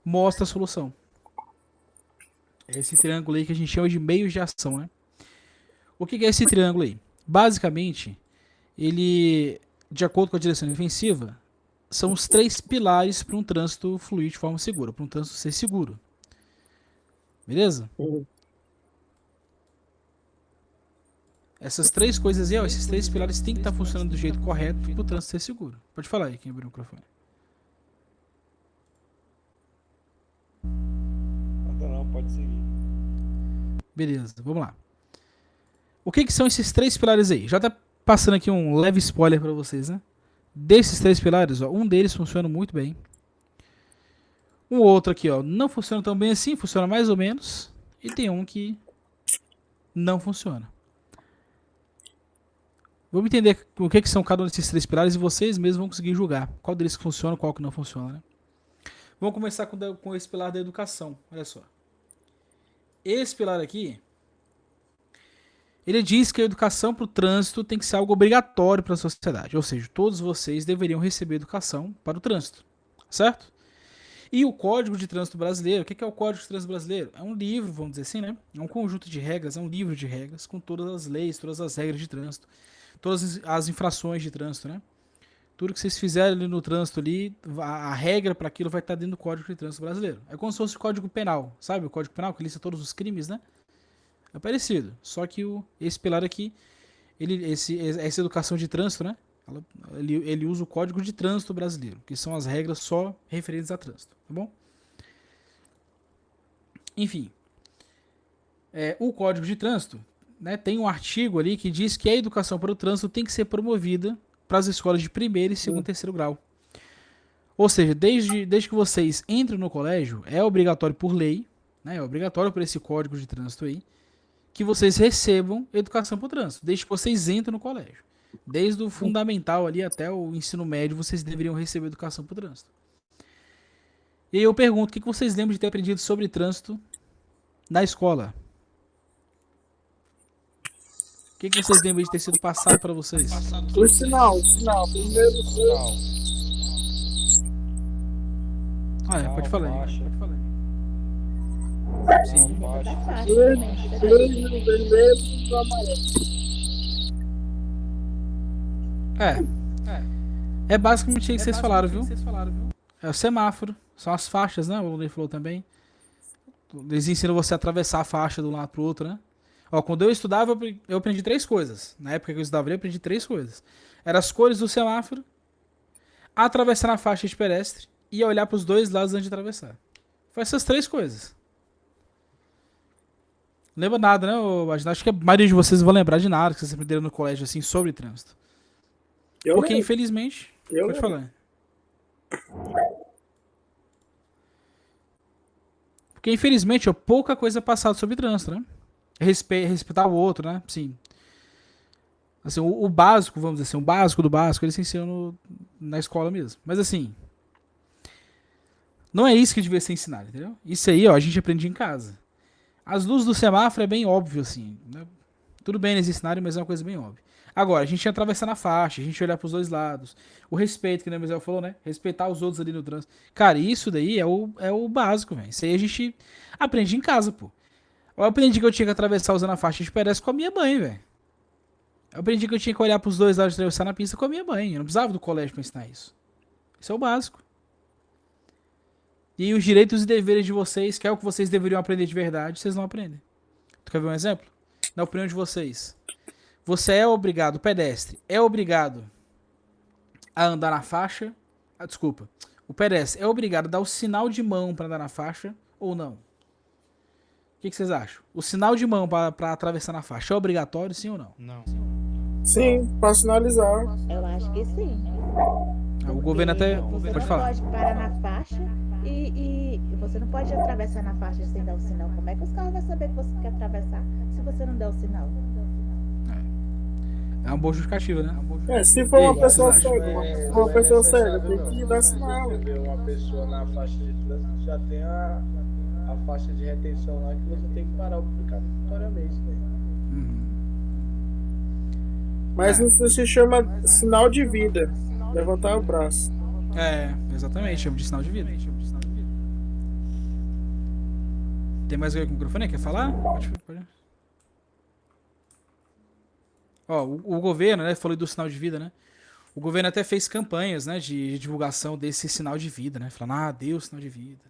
mostra a solução. É esse triângulo aí que a gente chama de meios de ação, né? O que é esse triângulo aí? Basicamente, ele, de acordo com a direção defensiva, são os três pilares para um trânsito fluir de forma segura, para um trânsito ser seguro. Beleza? Uhum. Essas três coisas aí, ó, esses três pilares têm que estar funcionando do jeito correto para o trânsito ser seguro. Pode falar aí, quem abriu o microfone. Não, pode seguir. Beleza, vamos lá. O que são esses três pilares aí? Já tá passando aqui um leve spoiler para vocês, né? Desses três pilares, ó, um deles funciona muito bem. Um outro aqui, ó, não funciona tão bem assim, funciona mais ou menos. E tem um que não funciona. Vamos entender o que são cada um desses três pilares e vocês mesmos vão conseguir julgar qual deles que funciona e qual que não funciona, né? Vamos começar com esse pilar da educação. Olha só. Esse pilar aqui, ele diz que a educação para o trânsito tem que ser algo obrigatório para a sociedade. Ou seja, todos vocês deveriam receber educação para o trânsito. Certo? E o Código de Trânsito Brasileiro, o que é o Código de Trânsito Brasileiro? É um livro, vamos dizer assim, né? É um conjunto de regras, é um livro de regras com todas as leis, todas as regras de trânsito, todas as infrações de trânsito, né? Tudo que vocês fizerem ali no trânsito ali, a regra para aquilo vai estar dentro do Código de Trânsito Brasileiro. É como se fosse o Código Penal, sabe? O Código Penal que lista todos os crimes, né? É parecido, só que esse pilar aqui, essa educação de trânsito, né? Ele usa o Código de Trânsito Brasileiro, que são as regras só referentes a trânsito, tá bom? Enfim, o Código de Trânsito, né, tem um artigo ali que diz que a educação para o trânsito tem que ser promovida para as escolas de primeiro, segundo e terceiro grau. Ou seja, desde que vocês entrem no colégio, é obrigatório por lei, né, é obrigatório por esse Código de Trânsito aí, que vocês recebam educação para o trânsito, desde que vocês entrem no colégio. Desde o fundamental ali até o ensino médio, vocês deveriam receber educação para o trânsito. E aí eu pergunto, o que vocês lembram de ter aprendido sobre trânsito na escola? O que vocês lembram de ter sido passado para vocês? O sinal, primeiro Sinal. Pode falar aí. Faixa. Pode falar aí. Sim, faixa. verde, vermelho e amarelo. É basicamente isso que vocês falaram, viu? É o semáforo, são as faixas, né? O Lei falou também. Eles ensinam você a atravessar a faixa de um lado pro outro, né? Ó, quando eu estudava, eu aprendi três coisas. Na época que eu estudava, eu aprendi três coisas. Eram as cores do semáforo, atravessar na faixa de pedestre e olhar pros dois lados antes de atravessar. Foi essas três coisas. Não lembra nada, né? Acho que a maioria de vocês não vão lembrar de nada que vocês aprenderam no colégio, assim, sobre trânsito. Porque, infelizmente... Pode falar. Porque, infelizmente, pouca coisa é passada sobre trânsito, né? Respeitar o outro, né? Sim. Assim, o básico, vamos dizer assim, o básico do básico, eles ensinam na escola mesmo. Mas, assim, não é isso que devia ser ensinado, entendeu? Isso aí, ó, a gente aprende em casa. As luzes do semáforo é bem óbvio, assim, né? Tudo bem eles ensinarem, mas é uma coisa bem óbvia. Agora, a gente ia atravessar na faixa, a gente ia olhar pros dois lados. O respeito, que o Mizel falou, né? Respeitar os outros ali no trânsito. Cara, isso daí é o básico, velho. Isso aí a gente aprende em casa, pô. Eu aprendi que eu tinha que atravessar usando a faixa de pedestre com a minha mãe, velho. Eu aprendi que eu tinha que olhar pros dois lados e atravessar na pista com a minha mãe. Eu não precisava do colégio pra ensinar isso. Isso é o básico. E os direitos e deveres de vocês, que é o que vocês deveriam aprender de verdade, vocês não aprendem. Tu quer ver um exemplo? Na opinião de vocês. Você é obrigado, o pedestre é obrigado a andar na faixa. Desculpa. O pedestre é obrigado a dar o sinal de mão para andar na faixa ou não? O que vocês acham? O sinal de mão para atravessar na faixa é obrigatório, sim ou não? Não. Sim, para sinalizar. Eu acho que sim. O governo até Você pode não falar. pode parar na faixa e você não pode atravessar na faixa sem dar o sinal. Como é que os carros vão saber que você quer atravessar se você não der o sinal? É uma boa justificativa, né? Se for uma pessoa cega, É, uma pessoa cega, tem não. que dar sinal. Você vê uma pessoa na faixa de trânsito, já tem a faixa de retenção lá que você tem que parar obrigatoriamente, né? Mas isso se chama sinal de vida. Levantar o braço. Exatamente, chama de sinal de vida. Tem mais alguém com o microfone? Quer falar? Pode. Ó, o governo, né? Falou do sinal de vida, né? O governo até fez campanhas, né? De divulgação desse sinal de vida, né? Falando, deu sinal de vida.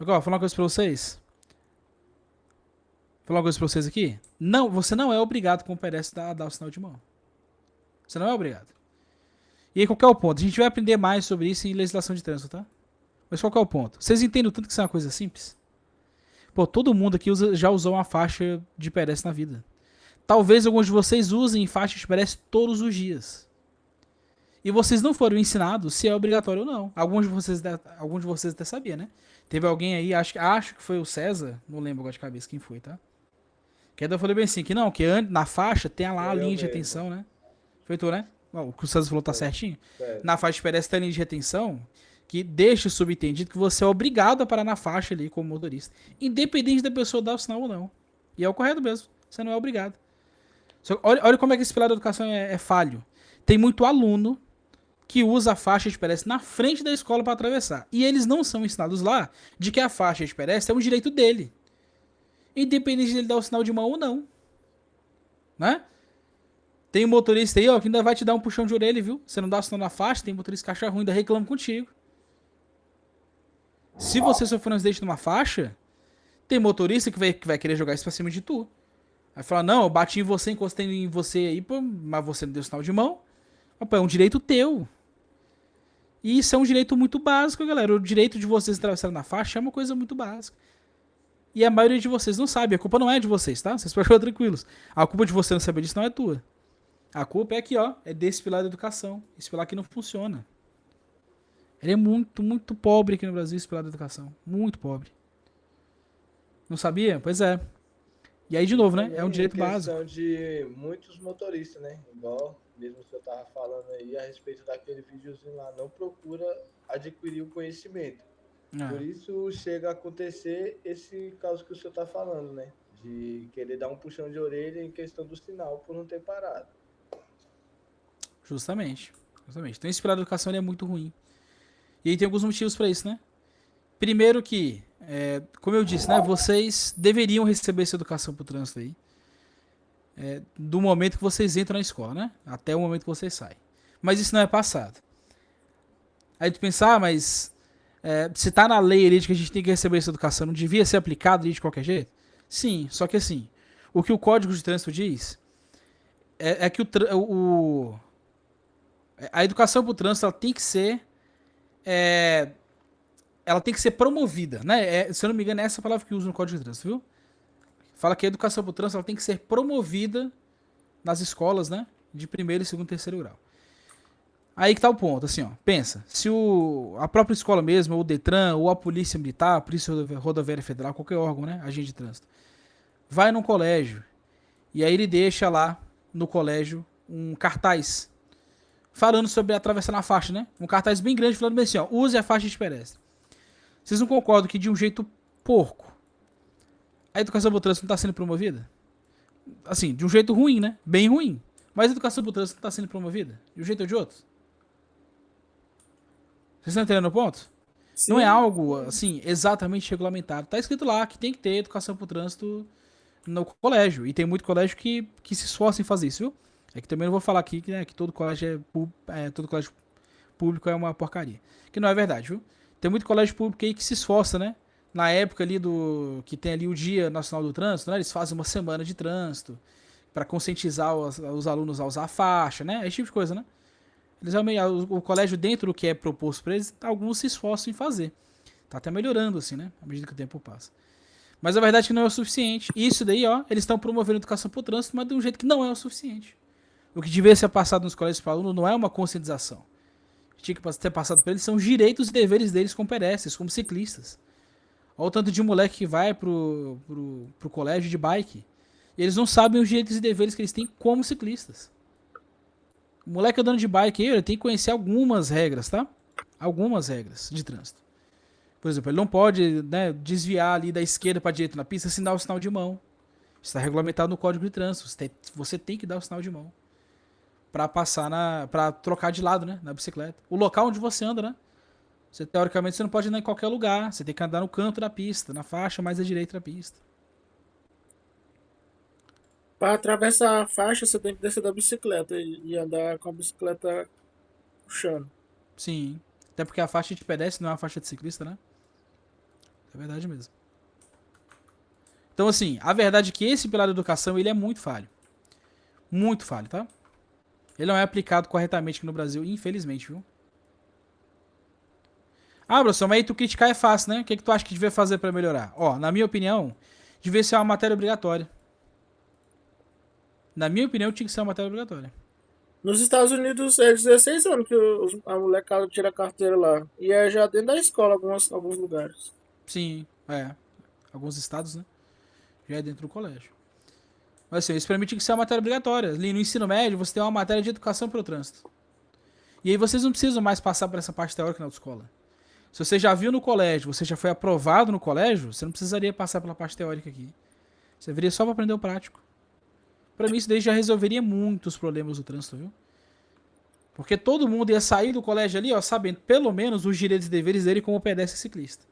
Agora, vou falar uma coisa pra vocês. Vou falar uma coisa pra vocês aqui. Não, você não é obrigado, como parece, a dar o sinal de mão. Você não é obrigado. E aí, qual que é o ponto? A gente vai aprender mais sobre isso em legislação de trânsito, tá? Mas qual que é o ponto? Vocês entendem o tanto que isso é uma coisa simples? Pô, todo mundo aqui já usou uma faixa de pedestre na vida. Talvez alguns de vocês usem faixa de pedestre todos os dias. E vocês não foram ensinados se é obrigatório ou não. Alguns de vocês até sabiam, né? Teve alguém aí, acho que foi o César, não lembro agora de cabeça quem foi, tá? Que eu falei bem assim, que não, que na faixa tem lá a linha de retenção, né? Foi tu, né? Ó, o que o César falou tá certinho. Na faixa de pedestre tem a linha de retenção que deixa subentendido que você é obrigado a parar na faixa ali como motorista. Independente da pessoa dar o sinal ou não. E é o correto mesmo. Você não é obrigado. Olha como é que esse pilar da educação é falho. Tem muito aluno que usa a faixa de pedestre na frente da escola para atravessar. E eles não são ensinados lá de que a faixa de pedestre é um direito dele. Independente de ele dar o sinal de mão ou não. Né? Tem um motorista aí, ó, que ainda vai te dar um puxão de orelha, viu? Você não dá o sinal na faixa, tem motorista que acha ruim, ainda reclama contigo. Se você sofrer um acidente numa faixa, tem motorista que vai querer jogar isso pra cima de tu. Vai falar, não, eu bati em você, encostei em você aí, pô, mas você não deu sinal de mão. Opa, é um direito teu. E isso é um direito muito básico, galera. O direito de vocês atravessarem na faixa é uma coisa muito básica. E a maioria de vocês não sabe. A culpa não é de vocês, tá? Vocês podem ficar tranquilos. A culpa de você não saber disso não é tua. A culpa é aqui, ó. É desse pilar da educação. Esse pilar aqui não funciona. Ele é muito, muito pobre aqui no Brasil, esse pilar da educação. Muito pobre. Não sabia? Pois é. E aí, de novo, né? É um direito básico. É questão de muitos motoristas, né? Igual mesmo que eu tava falando aí a respeito daquele videozinho lá. Não procura adquirir o conhecimento. Por isso chega a acontecer esse caso que o senhor tá falando, né? De querer dar um puxão de orelha em questão do sinal por não ter parado. Justamente. Então esse pilar da educação ele é muito ruim. E aí tem alguns motivos para isso, né? Primeiro que, como eu disse, né? Vocês deveriam receber essa educação pro trânsito aí. Do momento que vocês entram na escola, né? Até o momento que vocês saem. Mas isso não é passado. Aí tu pensar, mas se tá na lei ali de que a gente tem que receber essa educação, não devia ser aplicado ali de qualquer jeito? Sim, só que assim, o que o Código de Trânsito diz é que a educação pro trânsito ela tem que ser promovida, né? Se eu não me engano, é essa palavra que usa no Código de Trânsito, viu? Fala que a educação pro trânsito ela tem que ser promovida nas escolas, né? De primeiro, segundo e terceiro grau. Aí que tá o ponto, assim, ó. Pensa, se a própria escola mesmo, ou o Detran, ou a Polícia Militar, a Polícia Rodoviária Federal, qualquer órgão, né? Agente de trânsito, vai num colégio e aí ele deixa lá no colégio um cartaz falando sobre atravessar na faixa, né? Um cartaz bem grande falando bem assim, ó, use a faixa de pedestre. Vocês não concordam que de um jeito porco a educação pro trânsito não tá sendo promovida? Assim, de um jeito ruim, né? Bem ruim. Mas a educação pro trânsito não tá sendo promovida? De um jeito ou de outro? Vocês estão entendendo o ponto? Sim. Não é algo, assim, exatamente regulamentado. Tá escrito lá que tem que ter educação pro trânsito no colégio. E tem muito colégio que se esforça em fazer isso, viu? É que também não vou falar aqui que todo colégio todo colégio público é uma porcaria. Que não é verdade, viu? Tem muito colégio público aí que se esforça, né? Na época ali que tem ali o Dia Nacional do Trânsito, né? Eles fazem uma semana de trânsito para conscientizar os alunos a usar a faixa, né? Esse tipo de coisa, né? O colégio, dentro do que é proposto para eles, alguns se esforçam em fazer. Tá até melhorando, assim, né? À medida que o tempo passa. Mas a verdade é que não é o suficiente. Isso daí, ó, eles estão promovendo educação pro trânsito, mas de um jeito que não é o suficiente. O que devia ser passado nos colégios para aluno não é uma conscientização. O que tinha que ter passado para eles são os direitos e deveres deles como pedestres, como ciclistas. Olha o tanto de moleque que vai pro colégio de bike. E eles não sabem os direitos e deveres que eles têm como ciclistas. O moleque andando de bike aí, ele tem que conhecer algumas regras, tá? Algumas regras de trânsito. Por exemplo, ele não pode, né, desviar ali da esquerda para a direita na pista sem dar o sinal de mão. Está regulamentado no Código de Trânsito. Você tem que dar o sinal de mão para passar para trocar de lado, né, na bicicleta. O local onde você anda, né? Você, teoricamente, você não pode andar em qualquer lugar. Você tem que andar no canto da pista, na faixa mais à direita da pista. Para atravessar a faixa, você tem que descer da bicicleta e andar com a bicicleta puxando. Sim. Até porque a faixa de pedestre não é uma faixa de ciclista, né? É verdade mesmo. Então, assim, a verdade é que esse pilar da educação, ele é muito falho. Muito falho, tá? Ele não é aplicado corretamente aqui no Brasil, infelizmente, viu? Ah, professor, mas aí tu criticar é fácil, né? O que, que tu acha que devia fazer pra melhorar? Ó, na minha opinião, devia ser uma matéria obrigatória. Na minha opinião, tinha que ser uma matéria obrigatória. Nos Estados Unidos é 16 anos que a molecada tira a carteira lá. E é já dentro da escola, alguns lugares. Sim, é. Alguns estados, né? Já é dentro do colégio. Mas assim, isso pra mim tinha que ser uma matéria obrigatória. Ali no ensino médio, você tem uma matéria de educação pro trânsito. E aí vocês não precisam mais passar por essa parte teórica na autoescola. Se você já viu no colégio, você já foi aprovado no colégio, você não precisaria passar pela parte teórica aqui. Você viria só pra aprender o prático. Pra mim, isso daí já resolveria muitos problemas do trânsito, viu? Porque todo mundo ia sair do colégio ali, ó, sabendo pelo menos os direitos e deveres dele como pedestre ciclista.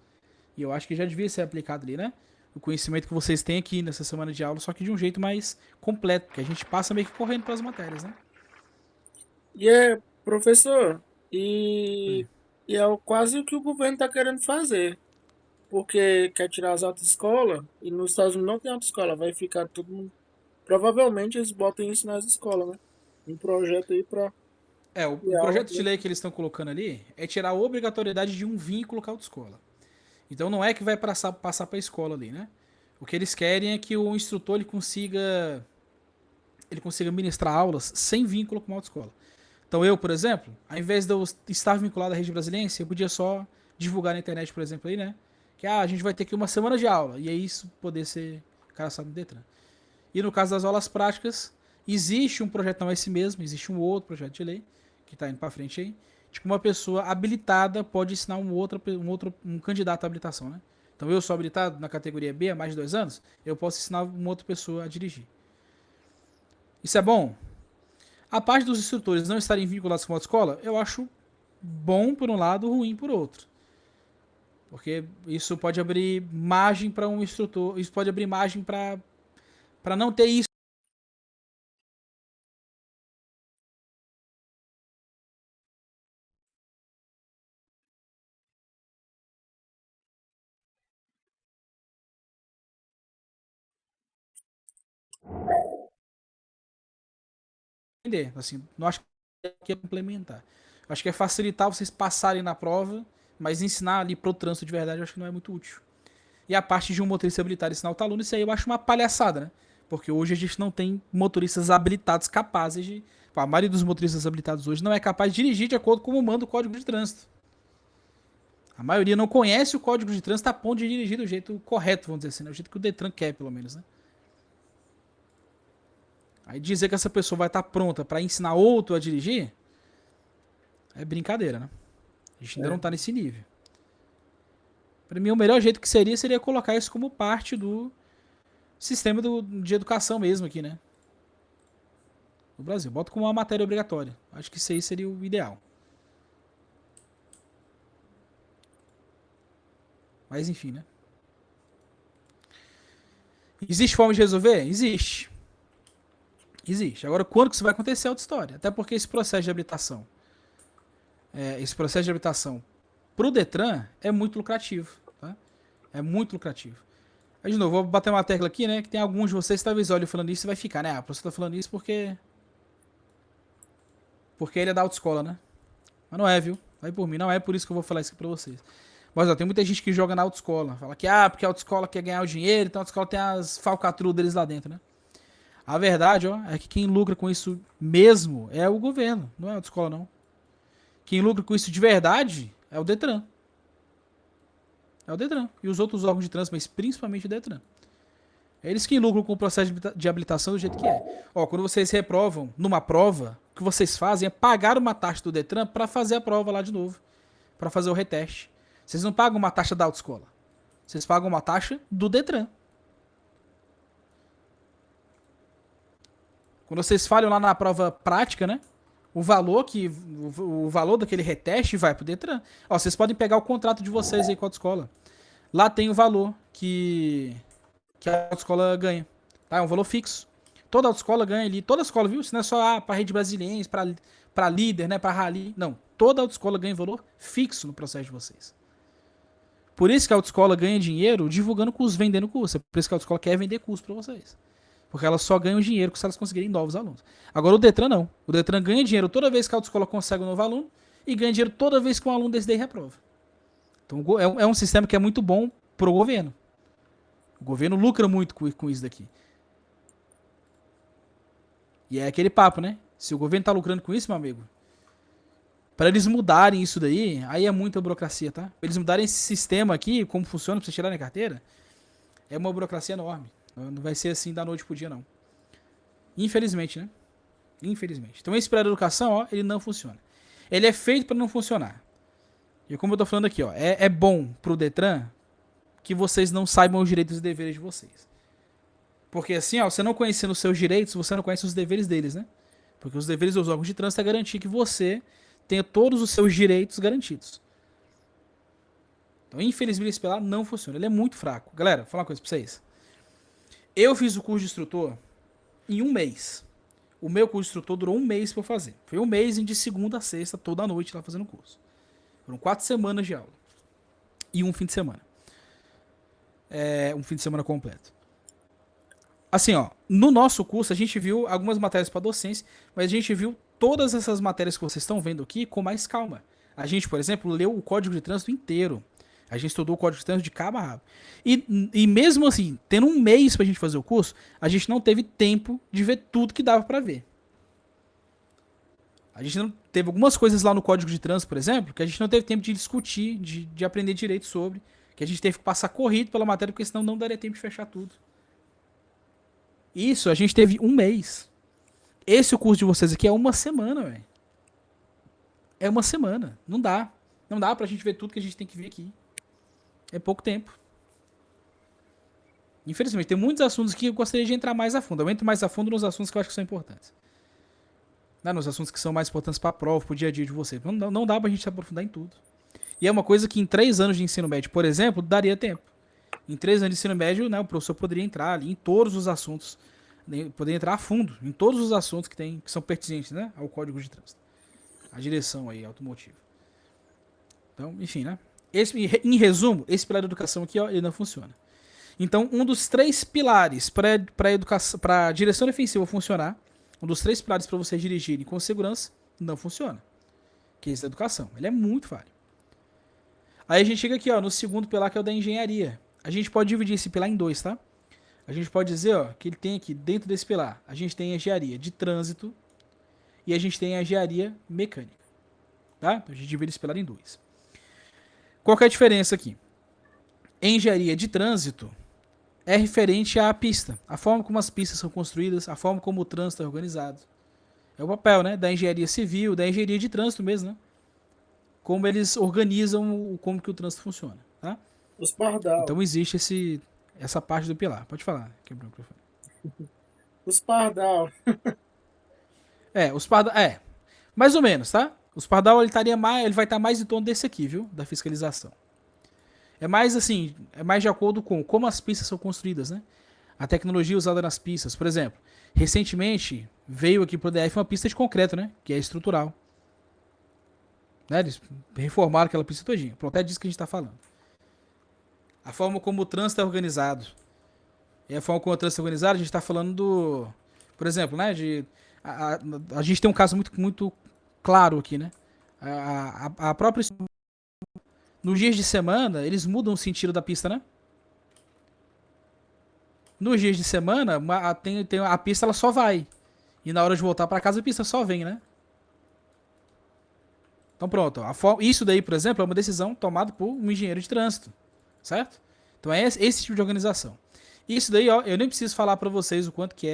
E eu acho que já devia ser aplicado ali, né? O conhecimento que vocês têm aqui nessa semana de aula, só que de um jeito mais completo, porque a gente passa meio que correndo pelas matérias, né? E é, professor, e é quase o que o governo está querendo fazer. Porque quer tirar as autoescolas e nos Estados Unidos não tem autoescola, vai ficar todo mundo. Provavelmente eles botam isso nas escolas, né? Um projeto aí para É, o criar projeto de lei que eles estão colocando ali é tirar a obrigatoriedade de um vínculo com a autoescola. Então não é que vai passar para a escola ali, né? O que eles querem é que o instrutor ele consiga ministrar aulas sem vínculo com a autoescola. Então eu, por exemplo, ao invés de eu estar vinculado à rede brasiliense, eu podia só divulgar na internet, por exemplo, aí, né? Que a gente vai ter aqui uma semana de aula. E aí isso poder ser cadastrado no Detran. E no caso das aulas práticas, existe um projeto, não é esse mesmo, existe um outro projeto de lei, que está indo para frente aí. Tipo, uma pessoa habilitada pode ensinar um candidato à habilitação, né? Então eu sou habilitado na categoria B há mais de 2 anos, eu posso ensinar uma outra pessoa a dirigir. Isso é bom? A parte dos instrutores não estarem vinculados com a autoescola, eu acho bom por um lado, ruim por outro. Porque isso pode abrir margem para um instrutor, isso pode abrir margem para não ter isso. Entender, assim, não acho que é complementar. Acho que é facilitar vocês passarem na prova, mas ensinar ali pro trânsito de verdade eu acho que não é muito útil. E a parte de um motorista habilitado ensinar o aluno, isso aí eu acho uma palhaçada, né? Porque hoje a gente não tem motoristas habilitados capazes de. A maioria dos motoristas habilitados hoje não é capaz de dirigir de acordo com como manda o código de trânsito. A maioria não conhece o código de trânsito a ponto de dirigir do jeito correto, vamos dizer assim, né? O jeito que o Detran quer, pelo menos, né? Aí dizer que essa pessoa vai estar pronta para ensinar outro a dirigir é brincadeira, né? A gente ainda não tá nesse nível. Para mim, o melhor jeito que seria colocar isso como parte do sistema de educação mesmo aqui, né? No Brasil. Bota como uma matéria obrigatória. Acho que isso aí seria o ideal. Mas enfim, né? Existe forma de resolver? Existe. Existe. Agora, quando que isso vai acontecer é outra história. Até porque esse processo de habilitação, pro Detran é muito lucrativo, tá? É muito lucrativo. Aí, de novo, vou bater uma tecla aqui, né? Que tem alguns de vocês, talvez olhem falando isso e vai ficar, né? Ah, você tá falando isso porque ele é da autoescola, né? Mas não é, viu? Vai por mim. Não é por isso que eu vou falar isso aqui pra vocês. Mas, ó, tem muita gente que joga na autoescola. Fala que, porque a autoescola quer ganhar o dinheiro, então a autoescola tem as falcatruas deles lá dentro, né? A verdade, ó, é que quem lucra com isso mesmo é o governo, não é a autoescola, não. Quem lucra com isso de verdade é o Detran. É o Detran. E os outros órgãos de trânsito, mas principalmente o Detran. É eles que lucram com o processo de habilitação do jeito que é. Ó, quando vocês reprovam numa prova, o que vocês fazem é pagar uma taxa do Detran para fazer a prova lá de novo. Para fazer o reteste. Vocês não pagam uma taxa da autoescola. Vocês pagam uma taxa do Detran. Quando vocês falham lá na prova prática, né? o valor daquele reteste vai pro Detran. Ó, vocês podem pegar o contrato de vocês aí com a autoescola. Lá tem o valor que a autoescola ganha. Tá? É um valor fixo. Toda autoescola ganha ali. Toda escola, viu? Isso não é só pra Rede Brasiliense, pra líder, né? Pra rally. Não. Toda autoescola ganha valor fixo no processo de vocês. Por isso que a autoescola ganha dinheiro divulgando curso, vendendo curso. É por isso que a autoescola quer vender curso pra vocês. Porque elas só ganham dinheiro se elas conseguirem novos alunos. Agora o Detran não. O Detran ganha dinheiro toda vez que a autoescola consegue um novo aluno e ganha dinheiro toda vez que um aluno desse daí reprova. Então é um sistema que é muito bom pro governo. O governo lucra muito com isso daqui. E é aquele papo, né? Se o governo tá lucrando com isso, meu amigo, para eles mudarem isso daí, aí é muita burocracia, tá? Pra eles mudarem esse sistema aqui, como funciona pra você tirar na carteira, é uma burocracia enorme. Não vai ser assim da noite pro dia, não. Infelizmente, né? Infelizmente. Então esse plano de educação, ó, ele não funciona. Ele é feito para não funcionar. E como eu tô falando aqui, ó, é bom pro Detran que vocês não saibam os direitos e deveres de vocês. Porque assim, ó, você não conhecendo os seus direitos, você não conhece os deveres deles, né? Porque os deveres dos órgãos de trânsito é garantir que você tenha todos os seus direitos garantidos. Então, infelizmente, esse pilar não funciona. Ele é muito fraco. Galera, vou falar uma coisa pra vocês. Eu fiz o curso de instrutor em 1 mês. O meu curso de instrutor durou 1 mês pra eu fazer. Foi 1 mês de segunda a sexta, toda noite lá fazendo o curso. Foram 4 semanas de aula. E um fim de semana. Um fim de semana completo. Assim, ó, no nosso curso a gente viu algumas matérias para docência, mas a gente viu todas essas matérias que vocês estão vendo aqui com mais calma. A gente, por exemplo, leu o Código de Trânsito inteiro. A gente estudou o Código de Trânsito de cabo a rabo. E mesmo assim, tendo 1 mês pra gente fazer o curso, a gente não teve tempo de ver tudo que dava pra ver. A gente não teve algumas coisas lá no Código de Trânsito, por exemplo, que a gente não teve tempo de discutir, de aprender direito sobre, que a gente teve que passar corrido pela matéria, porque senão não daria tempo de fechar tudo. Isso, a gente teve 1 mês. Esse curso de vocês aqui é 1 semana, velho. É 1 semana. Não dá. Não dá pra gente ver tudo que a gente tem que ver aqui. É pouco tempo. Infelizmente, tem muitos assuntos que eu gostaria de entrar mais a fundo. Eu entro mais a fundo nos assuntos que eu acho que são importantes. Não, nos assuntos que são mais importantes pra prova, pro dia a dia de vocês. Não dá pra gente se aprofundar em tudo. E é uma coisa que em 3 anos de ensino médio, por exemplo, daria tempo. Em 3 anos de ensino médio, né, o professor poderia entrar ali em todos os assuntos. Poderia entrar a fundo em todos os assuntos que são pertinentes, né, ao Código de Trânsito. A direção aí, automotiva. Então, enfim, né. Em resumo, esse pilar da educação aqui, ó, ele não funciona. Então, um dos 3 pilares para a direção defensiva funcionar, um dos 3 pilares para vocês dirigirem com segurança, não funciona. Que é esse da educação. Ele é muito falho. Aí a gente chega aqui, ó, no segundo pilar, que é o da engenharia. A gente pode dividir esse pilar em 2, tá? A gente pode dizer, ó, que ele tem aqui, dentro desse pilar, a gente tem a engenharia de trânsito e a gente tem a engenharia mecânica. Tá? Então a gente divide esse pilar em 2. Qual que é a diferença aqui? Engenharia de trânsito é referente à pista. A forma como as pistas são construídas, a forma como o trânsito é organizado. É o papel, né? Da engenharia civil, da engenharia de trânsito mesmo, né? Como eles organizam como que o trânsito funciona, tá? Os pardal. Então existe essa parte do pilar. Pode falar. Quebrou o microfone. Os pardal. Os pardal... mais ou menos, tá? Os pardal ele vai estar mais em torno desse aqui, viu? Da fiscalização. É mais assim, é mais de acordo com como as pistas são construídas, né? A tecnologia usada nas pistas. Por exemplo, recentemente veio aqui pro DF uma pista de concreto, né? Que é estrutural. Né? Eles reformaram aquela pista todinha. Pronto, é disso que a gente tá falando. A forma como o trânsito é organizado. E a forma como o trânsito é organizado, a gente tá falando do... Por exemplo, né? A gente tem um caso muito, muito claro aqui, né? A própria... Nos dias de semana, eles mudam o sentido da pista, né? Nos dias de semana, a pista ela só vai. E na hora de voltar para casa, a pista só vem, né? Então pronto. Isso daí, por exemplo, é uma decisão tomada por um engenheiro de trânsito. Certo? Então é esse tipo de organização. Isso daí, ó, eu nem preciso falar para vocês o quanto que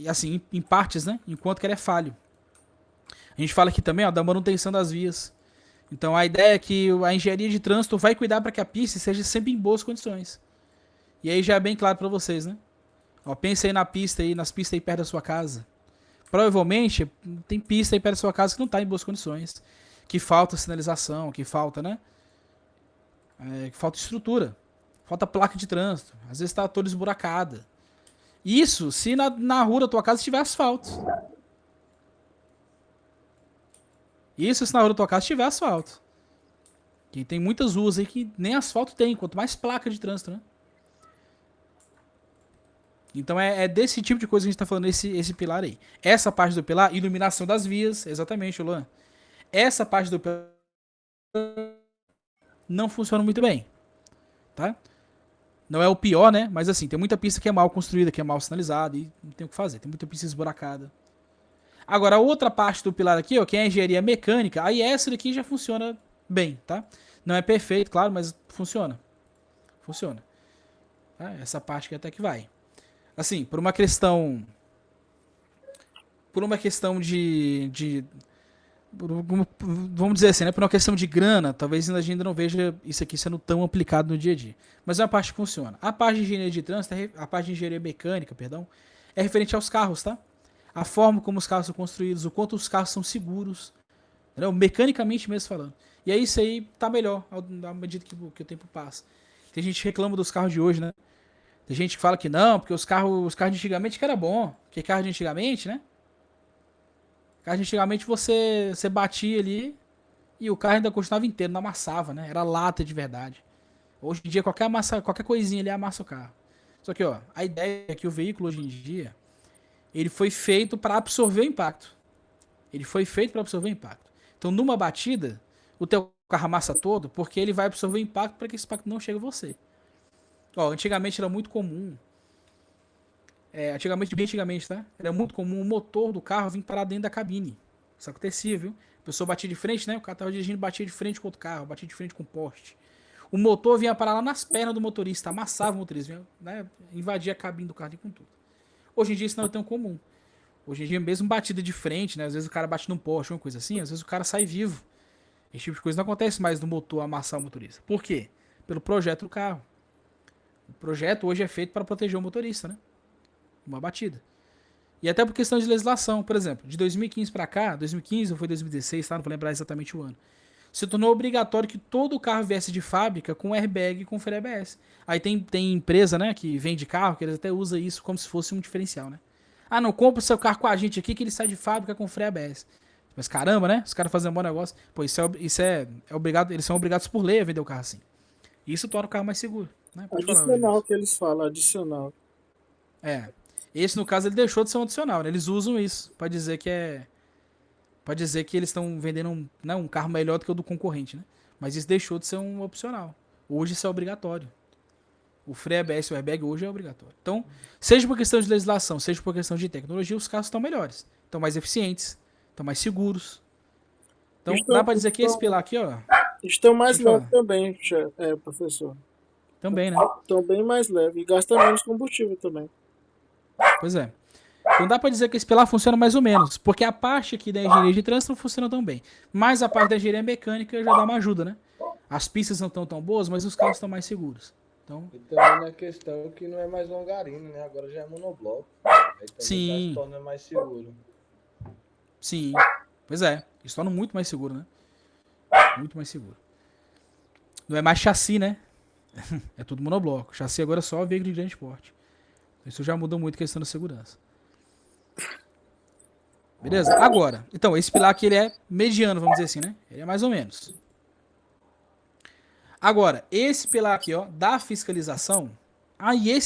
assim, em partes, né? Enquanto que ele é falho. A gente fala aqui também, ó, da manutenção das vias. Então a ideia é que a engenharia de trânsito vai cuidar para que a pista seja sempre em boas condições. E aí já é bem claro para vocês, né? Ó, pense aí na pista aí, nas pistas aí perto da sua casa. Provavelmente tem pista aí perto da sua casa que não está em boas condições. Que falta sinalização, que falta, né? Que falta estrutura. Falta placa de trânsito. Às vezes está toda esburacada. Isso se na rua da tua casa tiver asfalto. Isso se na rua da tua casa tiver asfalto. Que tem muitas ruas aí que nem asfalto tem, quanto mais placa de trânsito, né? Então é desse tipo de coisa que a gente tá falando, esse pilar aí. Essa parte do pilar, iluminação das vias, exatamente, Luan. Essa parte do pilar não funciona muito bem, tá? Não é o pior, né? Mas assim, tem muita pista que é mal construída, que é mal sinalizada e não tem o que fazer. Tem muita pista esburacada. Agora, a outra parte do pilar aqui, ó, que é a engenharia mecânica, aí essa daqui já funciona bem, tá? Não é perfeito, claro, mas funciona. Funciona. Tá? Essa parte aqui até que vai. Assim, por uma questão vamos dizer assim, né? Por uma questão de grana, talvez a gente ainda não veja isso aqui sendo tão aplicado no dia a dia. Mas é uma parte que funciona. A parte de engenharia de trânsito, a parte de engenharia mecânica, perdão, é referente aos carros, tá? A forma como os carros são construídos, o quanto os carros são seguros, entendeu? Mecanicamente mesmo falando. E aí isso aí tá melhor à medida que o tempo passa. Tem gente que reclama dos carros de hoje, né? Tem gente que fala que não, porque os carros de antigamente que era bom. Porque carro de antigamente, né? Carro de antigamente você batia ali e o carro ainda continuava inteiro, não amassava, né? Era lata de verdade. Hoje em dia qualquer coisinha ali amassa o carro. Só que, ó, a ideia é que o veículo hoje em dia, ele foi feito para absorver o impacto. Ele foi feito para absorver o impacto. Então, numa batida, o teu carro amassa todo porque ele vai absorver o impacto para que esse impacto não chegue a você. Ó, antigamente era muito comum. Bem antigamente, tá? Era muito comum o motor do carro vir parar dentro da cabine. Isso acontecia, viu? A pessoa batia de frente, né? O cara tava dirigindo, batia de frente com outro carro, batia de frente com o poste. O motor vinha parar lá nas pernas do motorista, amassava o motorista, vinha, né? Invadia a cabine do carro e com tudo. Hoje em dia isso não é tão comum. Hoje em dia, mesmo batida de frente, né? Às vezes o cara bate num poste, uma coisa assim, às vezes o cara sai vivo. Esse tipo de coisa não acontece mais do motor amassar o motorista. Por quê? Pelo projeto do carro. O projeto hoje é feito para proteger o motorista, né? Uma batida. E até por questão de legislação, por exemplo, de 2015 para cá, 2015 ou foi 2016, tá? Não vou lembrar exatamente o ano. Se tornou obrigatório que todo carro viesse de fábrica com airbag e com freio ABS. Aí tem empresa, né, que vende carro, que eles até usam isso como se fosse um diferencial, né? Ah, não, compra o seu carro com a gente aqui que ele sai de fábrica com freio ABS. Mas caramba, né? Os caras fazem um bom negócio. Pô, isso é obrigado, eles são obrigados por lei a vender o carro assim. Isso torna o carro mais seguro, né? Adicional que eles falam, adicional. Esse, no caso, ele deixou de ser um adicional, né? Eles usam isso pra dizer que eles estão vendendo um carro melhor do que o do concorrente, né? Mas isso deixou de ser um opcional. Hoje isso é obrigatório. O freio ABS e o airbag hoje é obrigatório. Então, seja por questão de legislação, seja por questão de tecnologia, os carros estão melhores. Estão mais eficientes, estão mais seguros. Então, dá pra dizer que esse pilar aqui, ó... Estão mais leves também, professor. Também, né? Estão bem mais leves. E gastam menos combustível também. Pois é. Então dá pra dizer que esse pilar funciona mais ou menos. Porque a parte aqui da engenharia de trânsito não funciona tão bem. Mas a parte da engenharia mecânica já dá uma ajuda, né? As pistas não estão tão boas, mas os carros estão mais seguros. Então... E também na questão que não é mais longarina, né? Agora já é monobloco. Aí também já se torna mais seguro. Sim. Pois é. Isso torna muito mais seguro, né? Muito mais seguro. Não é mais chassi, né? É tudo monobloco. Chassi agora é só veículo de grande porte. Isso já muda muito a questão da segurança. Beleza? Agora, então, esse pilar aqui ele é mediano, vamos dizer assim, né? Ele é mais ou menos. Agora, esse pilar aqui, ó, da fiscalização, aí esse